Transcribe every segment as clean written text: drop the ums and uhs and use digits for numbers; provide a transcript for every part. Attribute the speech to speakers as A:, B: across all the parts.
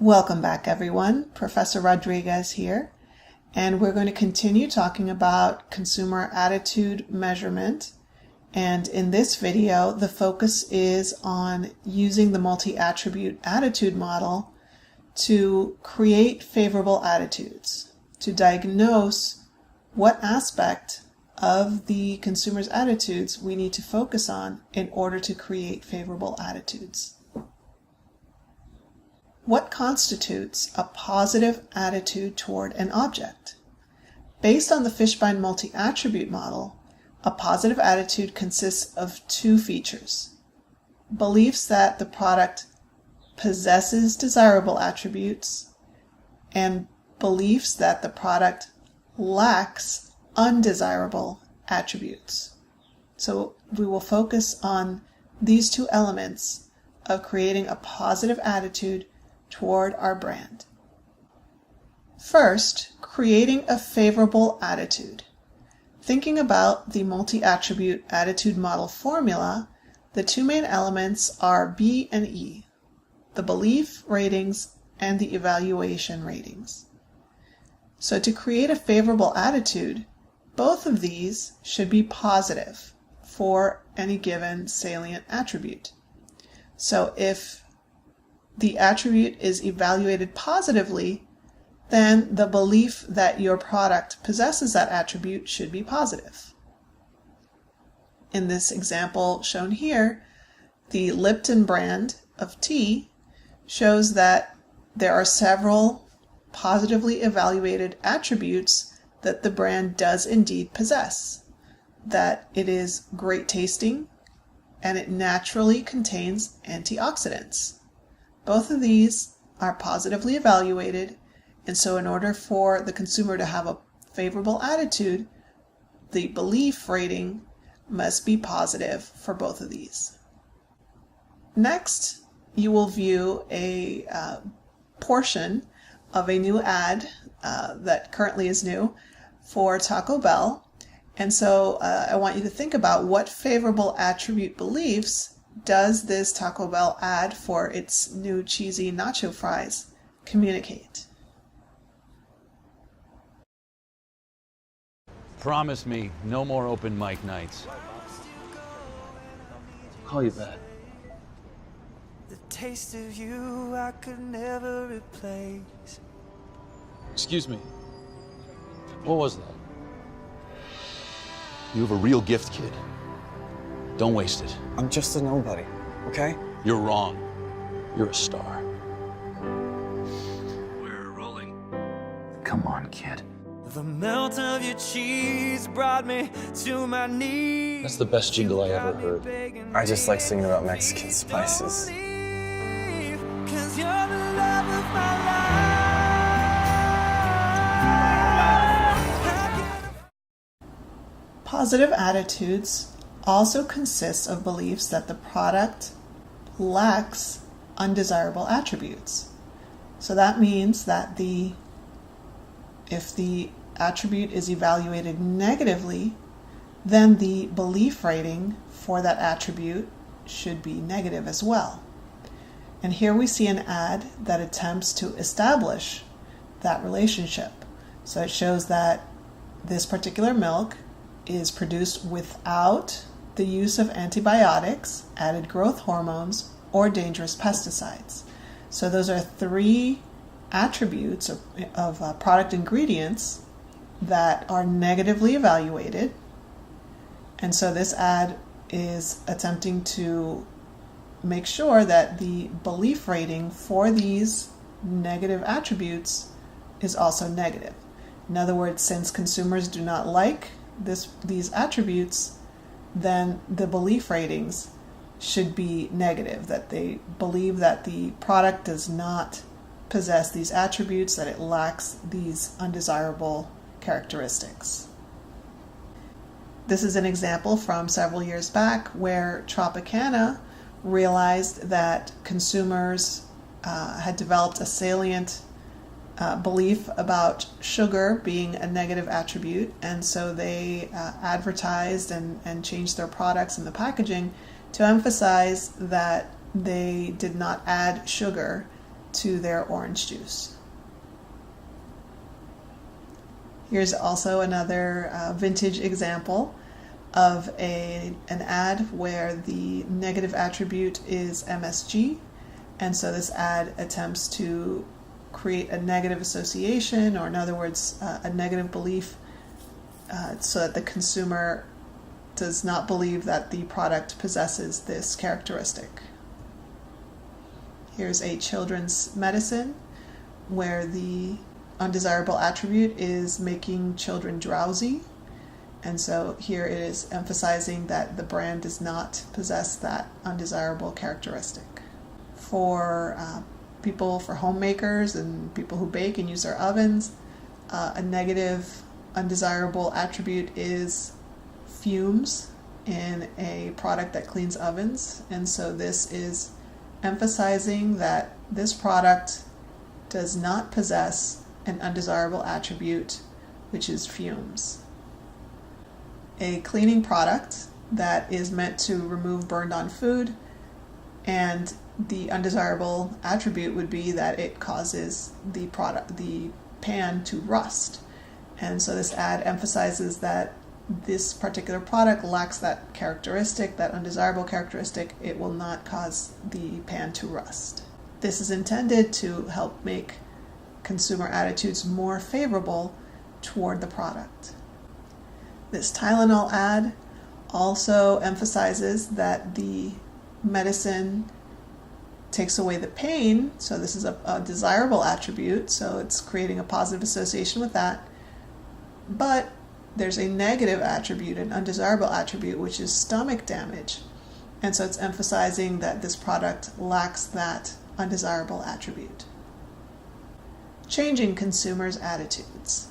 A: Welcome back, everyone. Professor Rodriguez here, and we're going to continue talking about consumer attitude measurement. And in this video, the focus is on using the multi-attribute attitude model to create favorable attitudes, to diagnose what aspect of the consumer's attitudes we need to focus on in order to create favorable attitudes. What constitutes a positive attitude toward an object? Based on the Fishbein multi-attribute model, a positive attitude consists of two features: beliefs that the product possesses desirable attributes and beliefs that the product lacks undesirable attributes. So we will focus on these two elements of creating a positive attitude toward our brand. First, creating a favorable attitude. Thinking about the multi-attribute attitude model formula, the two main elements are B and E, the belief ratings and the evaluation ratings. So to create a favorable attitude, both of these should be positive for any given salient attribute. So if the attribute is evaluated positively, then the belief that your product possesses that attribute should be positive. In this example shown here, the Lipton brand of tea shows that there are several positively evaluated attributes that the brand does indeed possess. That it is great tasting and it naturally contains antioxidants. Both of these are positively evaluated, and so in order for the consumer to have a favorable attitude, the belief rating must be positive for both of these. Next, you will view a portion of a new ad that currently is new for Taco Bell. And so I want you to think about what favorable attribute beliefs does this Taco Bell ad for its new cheesy nacho fries communicate?
B: Promise me no more open mic nights.
C: Call you back.
D: The taste of you I could never replace.
B: Excuse me. What was that?
E: You have a real gift, kid. Don't waste it.
C: I'm just a nobody, okay?
B: You're wrong. You're a star.
E: We're rolling. Come on, kid.
D: The melt of your cheese brought me to my knees.
B: That's the best jingle I ever heard.
C: I just like singing about Mexican spices.
D: 'Cause you're the love of my life.
A: Positive attitudes also consists of beliefs that the product lacks undesirable attributes. So that means that if the attribute is evaluated negatively, then the belief rating for that attribute should be negative as well. And here we see an ad that attempts to establish that relationship. So it shows that this particular milk is produced without the use of antibiotics, added growth hormones, or dangerous pesticides. So those are three attributes of product ingredients that are negatively evaluated. And so this ad is attempting to make sure that the belief rating for these negative attributes is also negative. In other words, since consumers do not like these attributes, then the belief ratings should be negative, that they believe that the product does not possess these attributes, that it lacks these undesirable characteristics. This is an example from several years back where Tropicana realized that consumers had developed a salient belief about sugar being a negative attribute, and so they advertised and changed their products and the packaging to emphasize that they did not add sugar to their orange juice. Here's also another vintage example of an ad where the negative attribute is MSG, and so this ad attempts to create a negative association, or in other words, a negative belief, so that the consumer does not believe that the product possesses this characteristic. Here's a children's medicine where the undesirable attribute is making children drowsy. And so here it is emphasizing that the brand does not possess that undesirable characteristic. For homemakers and people who bake and use their ovens, a negative undesirable attribute is fumes in a product that cleans ovens. And so this is emphasizing that this product does not possess an undesirable attribute, which is fumes. A cleaning product that is meant to remove burned on food, and the undesirable attribute would be that it causes the pan to rust. And so this ad emphasizes that this particular product lacks that characteristic, that undesirable characteristic. It will not cause the pan to rust. This is intended to help make consumer attitudes more favorable toward the product. This Tylenol ad also emphasizes that the medicine takes away the pain, so this is a desirable attribute, so it's creating a positive association with that. But there's a negative attribute, an undesirable attribute, which is stomach damage. And so it's emphasizing that this product lacks that undesirable attribute. Changing consumers' attitudes.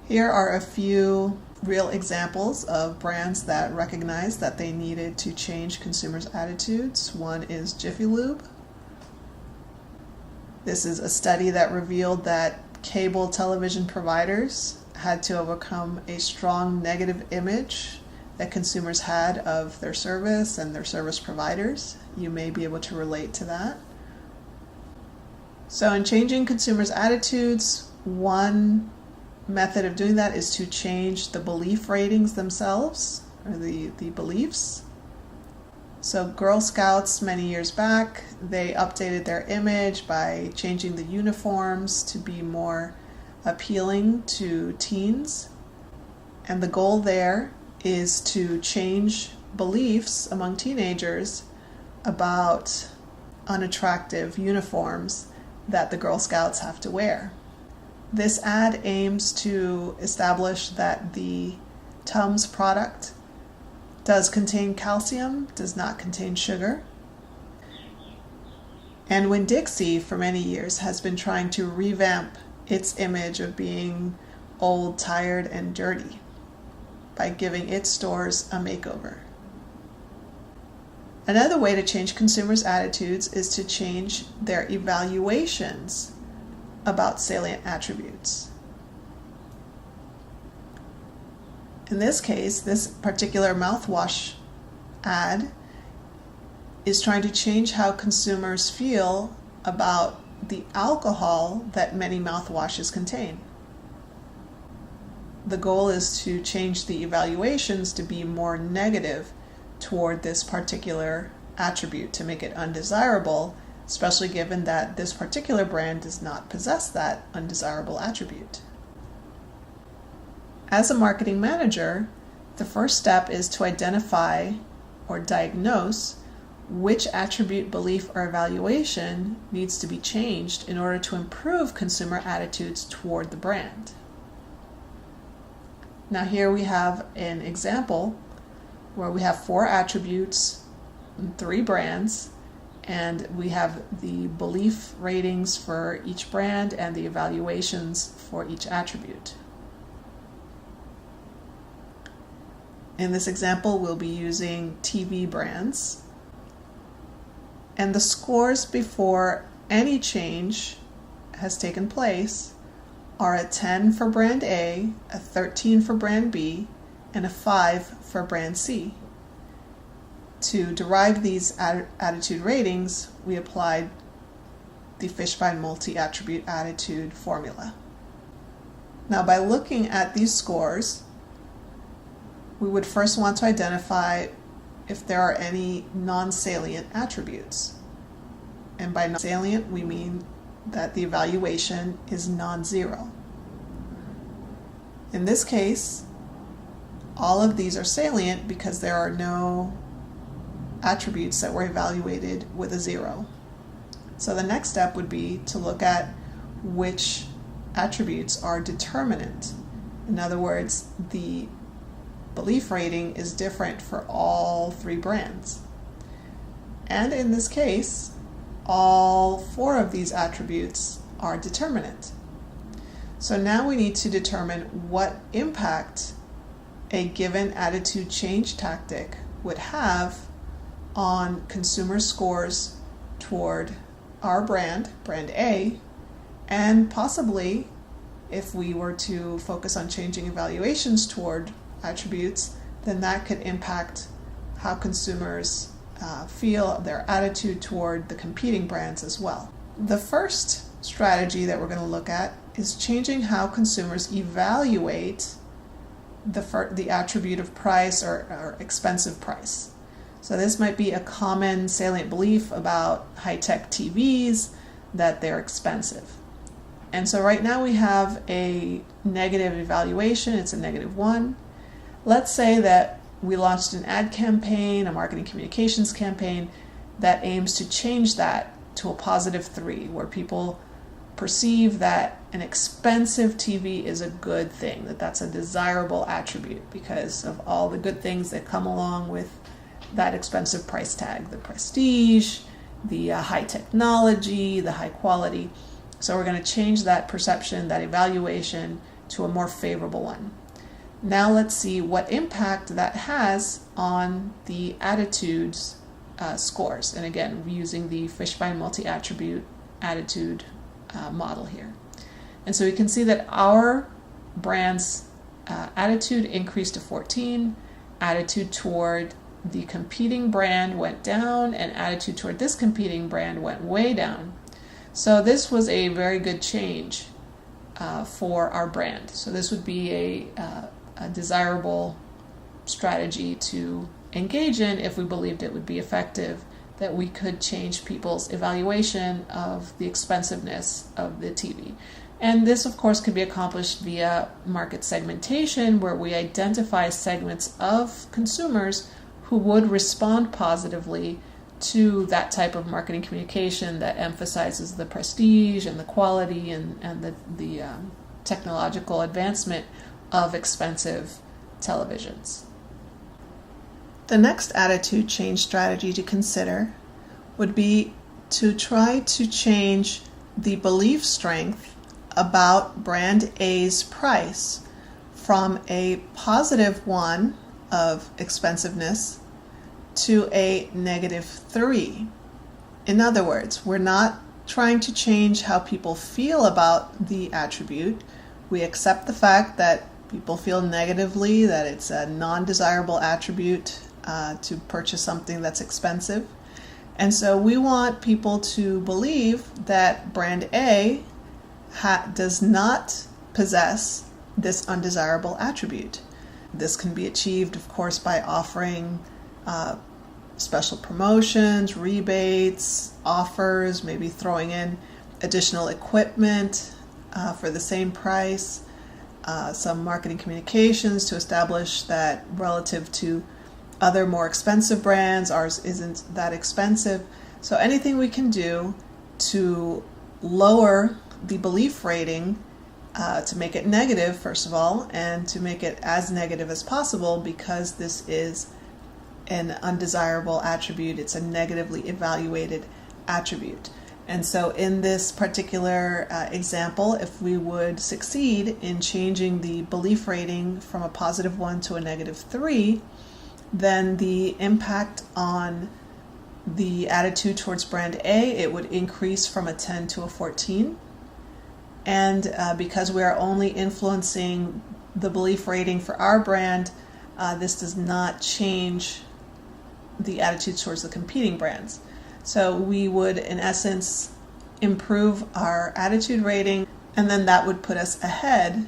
A: Here are a few real examples of brands that recognized that they needed to change consumers' attitudes. One is Jiffy Lube. This is a study that revealed that cable television providers had to overcome a strong negative image that consumers had of their service and their service providers. You may be able to relate to that. So in changing consumers' attitudes, one method of doing that is to change the belief ratings themselves, or the beliefs. So Girl Scouts, many years back, they updated their image by changing the uniforms to be more appealing to teens. And the goal there is to change beliefs among teenagers about unattractive uniforms that the Girl Scouts have to wear. This ad aims to establish that the Tums product does contain calcium, does not contain sugar. And Winn-Dixie, for many years, has been trying to revamp its image of being old, tired, and dirty by giving its stores a makeover. Another way to change consumers' attitudes is to change their evaluations about salient attributes. In this case, this particular mouthwash ad is trying to change how consumers feel about the alcohol that many mouthwashes contain. The goal is to change the evaluations to be more negative toward this particular attribute, to make it undesirable, especially given that this particular brand does not possess that undesirable attribute. As a marketing manager, the first step is to identify or diagnose which attribute, belief, or evaluation needs to be changed in order to improve consumer attitudes toward the brand. Now here we have an example where we have 4 attributes, 3 brands, and we have the belief ratings for each brand and the evaluations for each attribute. In this example, we'll be using TV brands. And the scores before any change has taken place are a 10 for brand A, a 13 for brand B, and a 5 for brand C. to derive these attitude ratings, we applied the Fishbein multi-attribute attitude formula. Now, by looking at these scores, we would first want to identify if there are any non-salient attributes. And by non-salient, we mean that the evaluation is non-zero. In this case, all of these are salient because there are no attributes that were evaluated with a 0. So the next step would be to look at which attributes are determinant. In other words, the belief rating is different for all 3 brands. And in this case, all 4 of these attributes are determinant. So now we need to determine what impact a given attitude change tactic would have on consumer scores toward our brand, brand A, and possibly, if we were to focus on changing evaluations toward attributes, then that could impact how consumers feel, their attitude toward the competing brands as well. The first strategy that we're going to look at is changing how consumers evaluate the attribute of price or expensive price. So this might be a common salient belief about high-tech TVs, that they're expensive. And so right now we have a negative evaluation, it's a -1. Let's say that we launched an ad campaign, a marketing communications campaign, that aims to change that to a +3, where people perceive that an expensive TV is a good thing, that that's a desirable attribute because of all the good things that come along with that expensive price tag, the prestige, the high technology, the high quality. So we're going to change that perception, that evaluation, to a more favorable one. Now let's see what impact that has on the attitudes scores. And again, using the Fishbein multi-attribute attitude model here. And so we can see that our brand's attitude increased to 14, attitude toward the competing brand went down, and attitude toward this competing brand went way down. So this was a very good change for our brand. So this would be a desirable strategy to engage in if we believed it would be effective, that we could change people's evaluation of the expensiveness of the TV. And this, of course, can be accomplished via market segmentation, where we identify segments of consumers who would respond positively to that type of marketing communication that emphasizes the prestige and the quality and the technological advancement of expensive televisions. The next attitude change strategy to consider would be to try to change the belief strength about brand A's price from a +1 of expensiveness to a -3. In other words, we're not trying to change how people feel about the attribute. We accept the fact that people feel negatively, that it's a non-desirable attribute to purchase something that's expensive. And so we want people to believe that brand A does not possess this undesirable attribute. This can be achieved, of course, by offering special promotions, rebates, offers, maybe throwing in additional equipment for the same price, some marketing communications to establish that relative to other more expensive brands, ours isn't that expensive. So anything we can do to lower the belief rating, to make it negative, first of all, and to make it as negative as possible, because this is an undesirable attribute. It's a negatively evaluated attribute. And so in this particular example, if we would succeed in changing the belief rating from a +1 to a -3, then the impact on the attitude towards brand A, it would increase from a 10 to a 14. And because we are only influencing the belief rating for our brand, this does not change the attitudes towards the competing brands. So we would, in essence, improve our attitude rating, and then that would put us ahead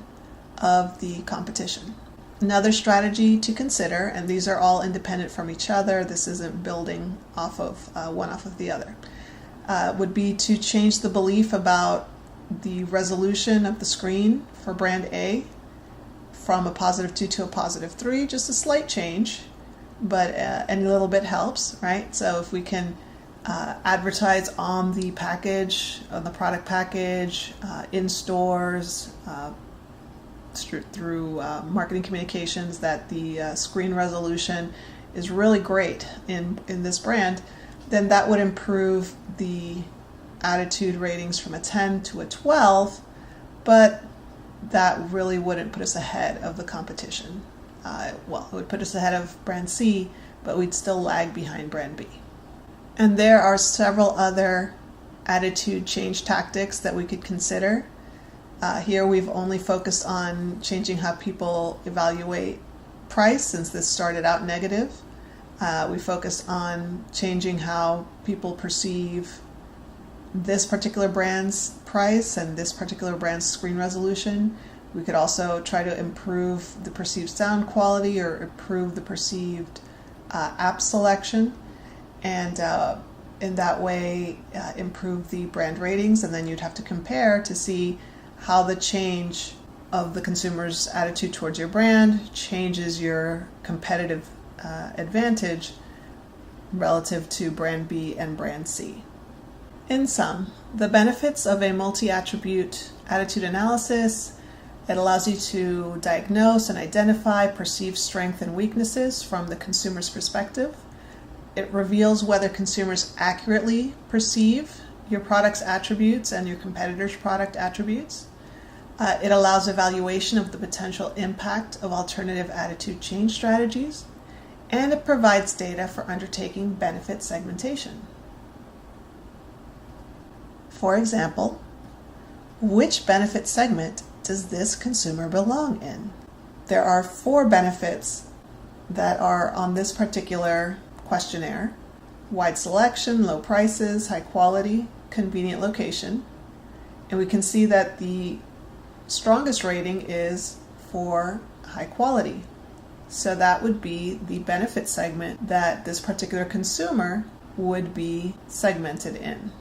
A: of the competition. Another strategy to consider, and these are all independent from each other, this isn't building off of one off of the other, would be to change the belief about the resolution of the screen for brand A from a +2 to a +3, just a slight change, but any little bit helps, right? So if we can advertise on the package, on the product package, in stores, through marketing communications, that the screen resolution is really great in this brand, then that would improve the attitude ratings from a 10 to a 12, but that really wouldn't put us ahead of the competition. Well, it would put us ahead of brand C, but we'd still lag behind brand B. And there are several other attitude change tactics that we could consider. Here we've only focused on changing how people evaluate price, since this started out negative. We focused on changing how people perceive this particular brand's price and this particular brand's screen resolution. We could also try to improve the perceived sound quality or improve the perceived app selection, and in that way improve the brand ratings. And then you'd have to compare to see how the change of the consumer's attitude towards your brand changes your competitive advantage relative to brand B and brand C. In sum, the benefits of a multi-attribute attitude analysis: it allows you to diagnose and identify perceived strengths and weaknesses from the consumer's perspective. It reveals whether consumers accurately perceive your product's attributes and your competitor's product attributes. It allows evaluation of the potential impact of alternative attitude change strategies, and it provides data for undertaking benefit segmentation. For example, which benefit segment does this consumer belong in? There are 4 benefits that are on this particular questionnaire: wide selection, low prices, high quality, convenient location. And we can see that the strongest rating is for high quality. So that would be the benefit segment that this particular consumer would be segmented in.